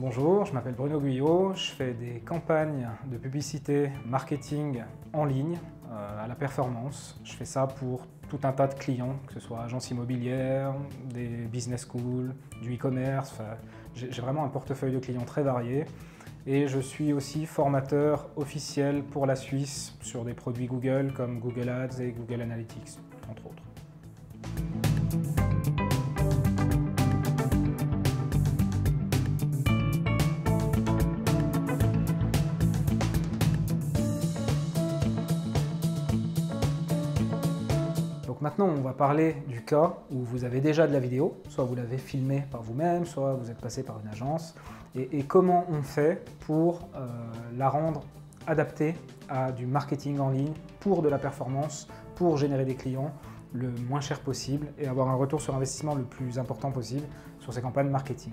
Bonjour, je m'appelle Bruno Guyot, je fais des campagnes de publicité marketing en ligne à la performance. Je fais ça pour tout un tas de clients, que ce soit agences immobilières, des business schools, du e-commerce. Enfin, j'ai vraiment un portefeuille de clients très varié. Et je suis aussi formateur officiel pour la Suisse sur des produits Google comme Google Ads et Google Analytics, entre autres. Donc maintenant, on va parler du cas où vous avez déjà de la vidéo, soit vous l'avez filmée par vous-même, soit vous êtes passé par une agence, et comment on fait pour la rendre adaptée à du marketing en ligne pour de la performance, pour générer des clients le moins cher possible et avoir un retour sur investissement le plus important possible sur ces campagnes marketing.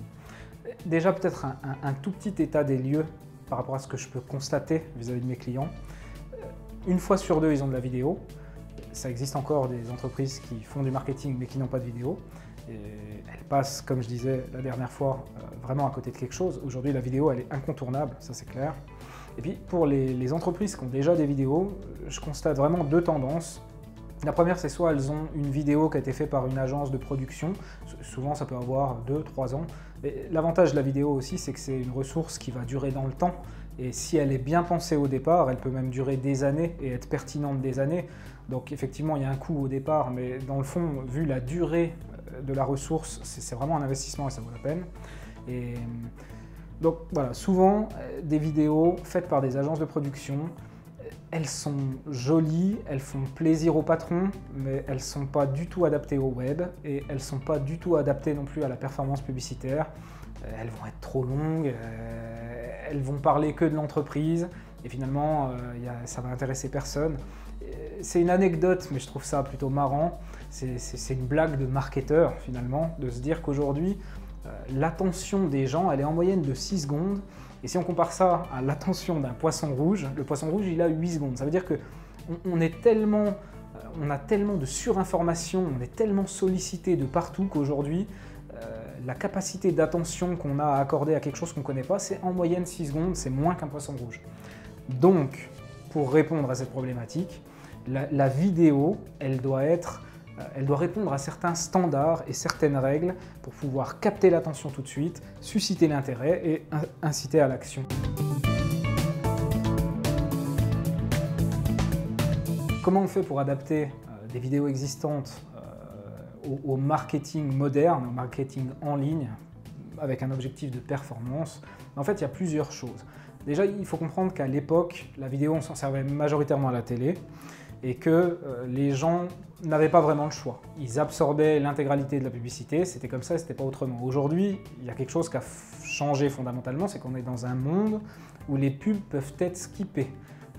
Déjà peut-être un tout petit état des lieux par rapport à ce que je peux constater vis-à-vis de mes clients. Une fois sur deux, ils ont de la vidéo. Ça existe encore des entreprises qui font du marketing mais qui n'ont pas de vidéo. Et elles passent, comme je disais la dernière fois, vraiment à côté de quelque chose. Aujourd'hui, la vidéo, elle est incontournable, ça c'est clair. Et puis, pour les entreprises qui ont déjà des vidéos, je constate vraiment deux tendances. La première, c'est soit elles ont une vidéo qui a été faite par une agence de production. Souvent, ça peut avoir 2-3 ans. L'avantage de la vidéo aussi, c'est que c'est une ressource qui va durer dans le temps. Et si elle est bien pensée au départ, elle peut même durer des années et être pertinente des années. Donc effectivement, il y a un coût au départ, mais dans le fond, vu la durée de la ressource, c'est vraiment un investissement et ça vaut la peine. Et donc voilà, souvent, des vidéos faites par des agences de production, elles sont jolies, elles font plaisir au patron, mais elles ne sont pas du tout adaptées au web et elles ne sont pas du tout adaptées non plus à la performance publicitaire. Elles vont être trop longues, elles vont parler que de l'entreprise et finalement ça va intéresser personne. C'est une anecdote, mais je trouve ça plutôt marrant. C'est une blague de marketeur finalement, de se dire qu'aujourd'hui, l'attention des gens, elle est en moyenne de 6 secondes. Et si on compare ça à l'attention d'un poisson rouge, le poisson rouge, il a 8 secondes. Ça veut dire qu'on a tellement de surinformation, on est tellement sollicité de partout qu'aujourd'hui, la capacité d'attention qu'on a à accorder à quelque chose qu'on ne connaît pas, c'est en moyenne 6 secondes, c'est moins qu'un poisson rouge. Donc, pour répondre à cette problématique, la vidéo, elle doit répondre à certains standards et certaines règles pour pouvoir capter l'attention tout de suite, susciter l'intérêt et inciter à l'action. Comment on fait pour adapter des vidéos existantes au marketing moderne, au marketing en ligne, avec un objectif de performance? En fait, il y a plusieurs choses. Déjà, il faut comprendre qu'à l'époque, la vidéo, on s'en servait majoritairement à la télé et que les gens n'avaient pas vraiment le choix. Ils absorbaient l'intégralité de la publicité, c'était comme ça, c'était pas autrement. Aujourd'hui, il y a quelque chose qui a changé fondamentalement, c'est qu'on est dans un monde où les pubs peuvent être skippées.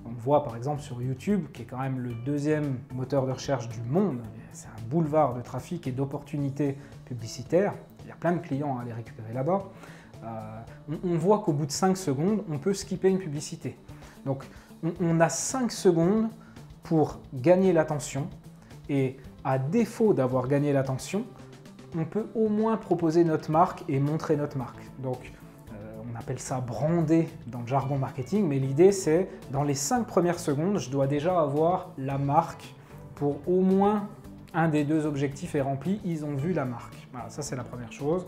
On voit par exemple sur YouTube, qui est quand même le deuxième moteur de recherche du monde, c'est un boulevard de trafic et d'opportunités publicitaires, il y a plein de clients à aller récupérer là-bas. On voit qu'au bout de 5 secondes, on peut skipper une publicité. Donc on a 5 secondes pour gagner l'attention et à défaut d'avoir gagné l'attention, on peut au moins proposer notre marque et montrer notre marque. Donc on appelle ça brander dans le jargon marketing, mais l'idée c'est dans les 5 premières secondes, je dois déjà avoir la marque pour au moins un des deux objectifs est rempli, ils ont vu la marque. Voilà, ça c'est la première chose.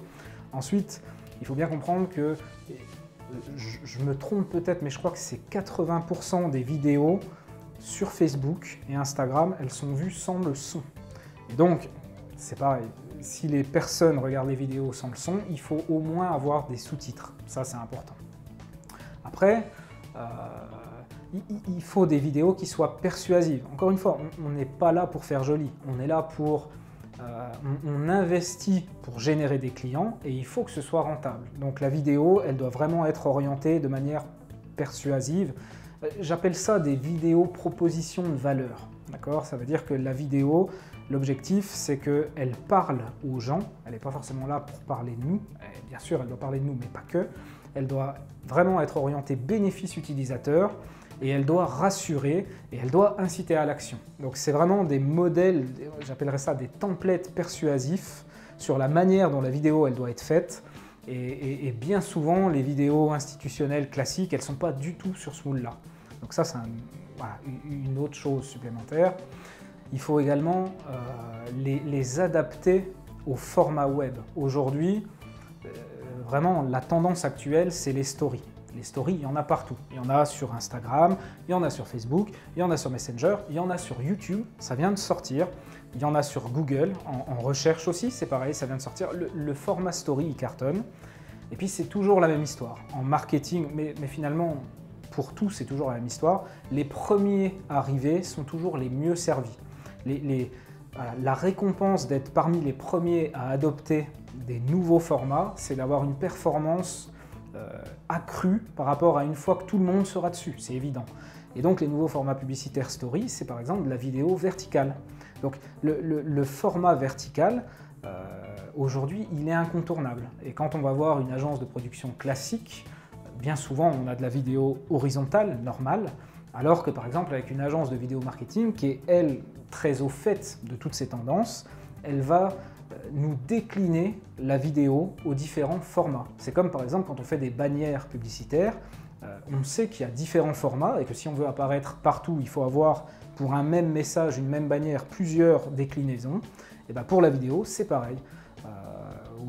Ensuite, il faut bien comprendre que, je me trompe peut-être, mais je crois que c'est 80% des vidéos sur Facebook et Instagram, elles sont vues sans le son. Et donc, c'est pareil, si les personnes regardent les vidéos sans le son, il faut au moins avoir des sous-titres. Ça, c'est important. Après, il faut des vidéos qui soient persuasives. Encore une fois, on n'est pas là pour faire joli. On est là pour... on investit pour générer des clients et il faut que ce soit rentable. Donc la vidéo, elle doit vraiment être orientée de manière persuasive. J'appelle ça des vidéos propositions de valeur. D'accord ? Ça veut dire que la vidéo, l'objectif, c'est qu'elle parle aux gens. Elle n'est pas forcément là pour parler de nous. Bien sûr, elle doit parler de nous, mais pas que. Elle doit vraiment être orientée bénéfice utilisateur et elle doit rassurer et elle doit inciter à l'action. Donc c'est vraiment des modèles, j'appellerais ça des templates persuasifs sur la manière dont la vidéo elle doit être faite Et bien souvent, les vidéos institutionnelles classiques, elles ne sont pas du tout sur ce moule-là. Donc ça, c'est voilà, une autre chose supplémentaire. Il faut également les adapter au format web. Aujourd'hui, vraiment, la tendance actuelle, c'est les stories. Les stories, il y en a partout. Il y en a sur Instagram, il y en a sur Facebook, il y en a sur Messenger, il y en a sur YouTube, ça vient de sortir. Il y en a sur Google, en recherche aussi, c'est pareil, ça vient de sortir. Le format story, il cartonne. Et puis, c'est toujours la même histoire. En marketing, mais finalement, pour tout, c'est toujours la même histoire. Les premiers arrivés sont toujours les mieux servis. Voilà, la récompense d'être parmi les premiers à adopter des nouveaux formats, c'est d'avoir une performance accrue par rapport à une fois que tout le monde sera dessus, c'est évident. Et donc les nouveaux formats publicitaires story, c'est par exemple de la vidéo verticale. Donc le format vertical, aujourd'hui, il est incontournable. Et quand on va voir une agence de production classique, bien souvent on a de la vidéo horizontale, normale, alors que par exemple avec une agence de vidéo marketing qui est, elle, très au fait de toutes ces tendances, elle va nous décliner la vidéo aux différents formats. C'est comme par exemple quand on fait des bannières publicitaires, on sait qu'il y a différents formats et que si on veut apparaître partout, il faut avoir pour un même message, une même bannière, plusieurs déclinaisons. Et bien pour la vidéo, c'est pareil.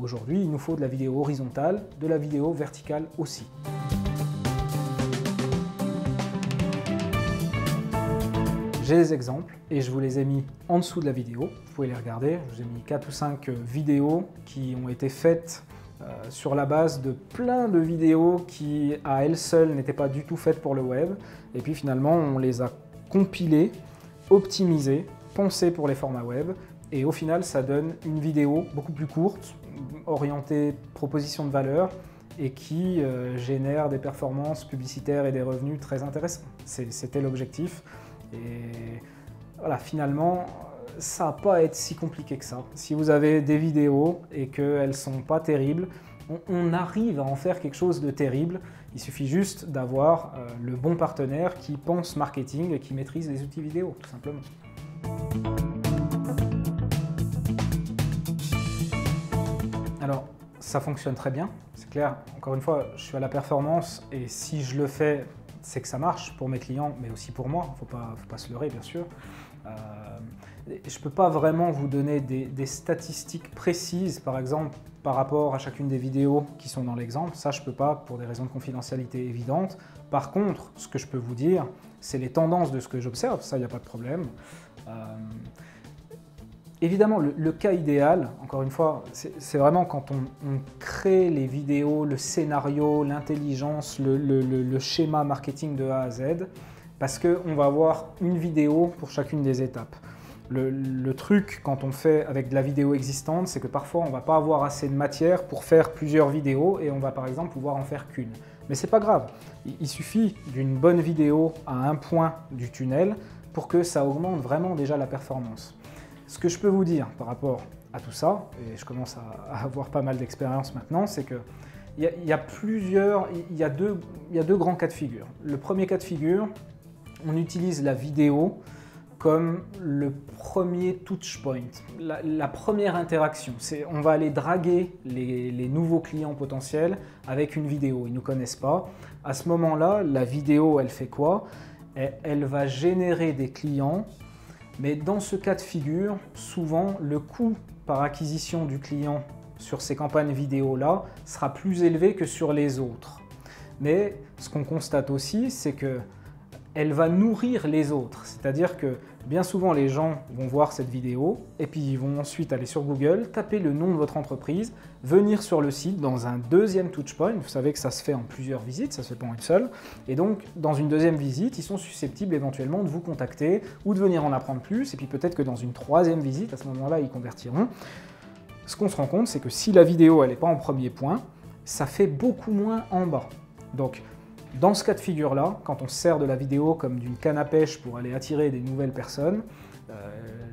Aujourd'hui, il nous faut de la vidéo horizontale, de la vidéo verticale aussi. J'ai des exemples et je vous les ai mis en dessous de la vidéo. Vous pouvez les regarder. Je vous ai mis 4 ou 5 vidéos qui ont été faites sur la base de plein de vidéos qui, à elles seules, n'étaient pas du tout faites pour le web. Et puis finalement, on les a compilées, optimisées, pensées pour les formats web. Et au final, ça donne une vidéo beaucoup plus courte, orientée proposition de valeur et qui génère des performances publicitaires et des revenus très intéressants. C'était l'objectif. Et voilà, finalement, ça n'a pas à être si compliqué que ça. Si vous avez des vidéos et qu'elles ne sont pas terribles, on arrive à en faire quelque chose de terrible. Il suffit juste d'avoir le bon partenaire qui pense marketing et qui maîtrise les outils vidéo, tout simplement. Alors, ça fonctionne très bien, c'est clair. Encore une fois, je suis à la performance et si je le fais, c'est que ça marche pour mes clients, mais aussi pour moi. Il ne faut pas se leurrer, bien sûr. Je ne peux pas vraiment vous donner des statistiques précises, par exemple, par rapport à chacune des vidéos qui sont dans l'exemple. Ça, je ne peux pas, pour des raisons de confidentialité évidentes. Par contre, ce que je peux vous dire, c'est les tendances de ce que j'observe. Ça, il n'y a pas de problème. Évidemment, le cas idéal, encore une fois, c'est vraiment quand on crée les vidéos, le scénario, l'intelligence, le schéma marketing de A à Z, parce qu'on va avoir une vidéo pour chacune des étapes. Le truc, quand on fait avec de la vidéo existante, c'est que parfois on ne va pas avoir assez de matière pour faire plusieurs vidéos et on va par exemple pouvoir en faire qu'une. Mais c'est pas grave, il suffit d'une bonne vidéo à un point du tunnel pour que ça augmente vraiment déjà la performance. Ce que je peux vous dire par rapport à tout ça, et je commence à avoir pas mal d'expérience maintenant, c'est qu'il y a deux grands cas de figure. Le premier cas de figure, on utilise la vidéo comme le premier touch point, la première interaction. On va aller draguer les nouveaux clients potentiels avec une vidéo. Ils ne nous connaissent pas. À ce moment-là, la vidéo, elle fait quoi? Elle va générer des clients. Mais dans ce cas de figure, souvent, le coût par acquisition du client sur ces campagnes vidéo-là sera plus élevé que sur les autres. Mais ce qu'on constate aussi, c'est qu'elle va nourrir les autres. C'est-à-dire que bien souvent, les gens vont voir cette vidéo et puis ils vont ensuite aller sur Google, taper le nom de votre entreprise, venir sur le site dans un deuxième touchpoint. Vous savez que ça se fait en plusieurs visites, ça se fait pas en une seule. Et donc, dans une deuxième visite, ils sont susceptibles éventuellement de vous contacter ou de venir en apprendre plus. Et puis peut-être que dans une troisième visite, à ce moment-là, ils convertiront. Ce qu'on se rend compte, c'est que si la vidéo, elle n'est pas en premier point, ça fait beaucoup moins en bas. Donc, dans ce cas de figure-là, quand on se sert de la vidéo comme d'une canne à pêche pour aller attirer des nouvelles personnes,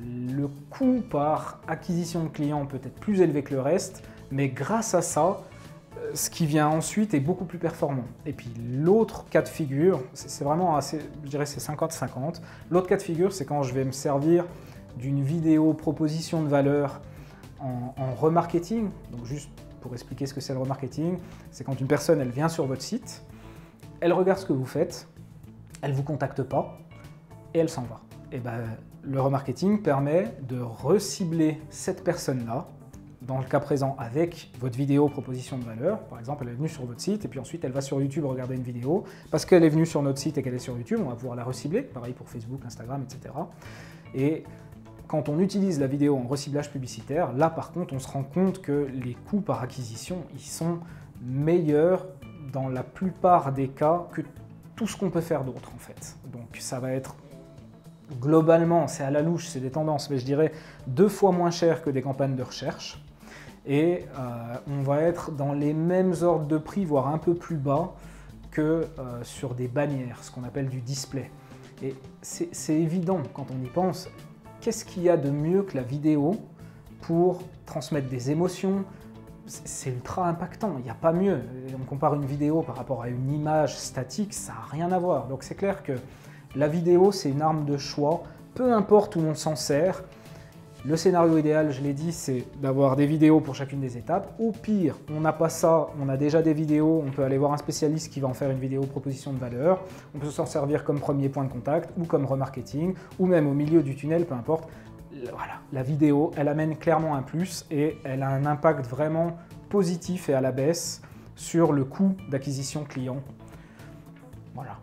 le coût par acquisition de clients peut être plus élevé que le reste, mais grâce à ça, ce qui vient ensuite est beaucoup plus performant. Et puis l'autre cas de figure, c'est vraiment assez, je dirais c'est 50-50. L'autre cas de figure, c'est quand je vais me servir d'une vidéo proposition de valeur en remarketing, donc juste pour expliquer ce que c'est le remarketing, c'est quand une personne, elle vient sur votre site, elle regarde ce que vous faites, elle ne vous contacte pas, et elle s'en va. Et ben, le remarketing permet de recibler cette personne-là, dans le cas présent avec votre vidéo proposition de valeur. Par exemple, elle est venue sur votre site et puis ensuite elle va sur YouTube regarder une vidéo. Parce qu'elle est venue sur notre site et qu'elle est sur YouTube, on va pouvoir la recibler. Pareil pour Facebook, Instagram, etc. Et quand on utilise la vidéo en reciblage publicitaire, là par contre, on se rend compte que les coûts par acquisition, ils sont meilleurs dans la plupart des cas que tout ce qu'on peut faire d'autre en fait. Donc ça va être globalement, c'est à la louche, c'est des tendances, mais je dirais 2 fois moins cher que des campagnes de recherche. Et on va être dans les mêmes ordres de prix, voire un peu plus bas que sur des bannières, ce qu'on appelle du display. Et c'est évident quand on y pense, qu'est-ce qu'il y a de mieux que la vidéo pour transmettre des émotions? C'est ultra impactant, il n'y a pas mieux. On compare une vidéo par rapport à une image statique, ça n'a rien à voir. Donc c'est clair que la vidéo, c'est une arme de choix, peu importe où on s'en sert. Le scénario idéal, je l'ai dit, c'est d'avoir des vidéos pour chacune des étapes. Au pire, on n'a pas ça, on a déjà des vidéos, on peut aller voir un spécialiste qui va en faire une vidéo proposition de valeur. On peut s'en servir comme premier point de contact ou comme remarketing, ou même au milieu du tunnel, peu importe. Voilà, la vidéo, elle amène clairement un plus et elle a un impact vraiment positif et à la baisse sur le coût d'acquisition client. Voilà.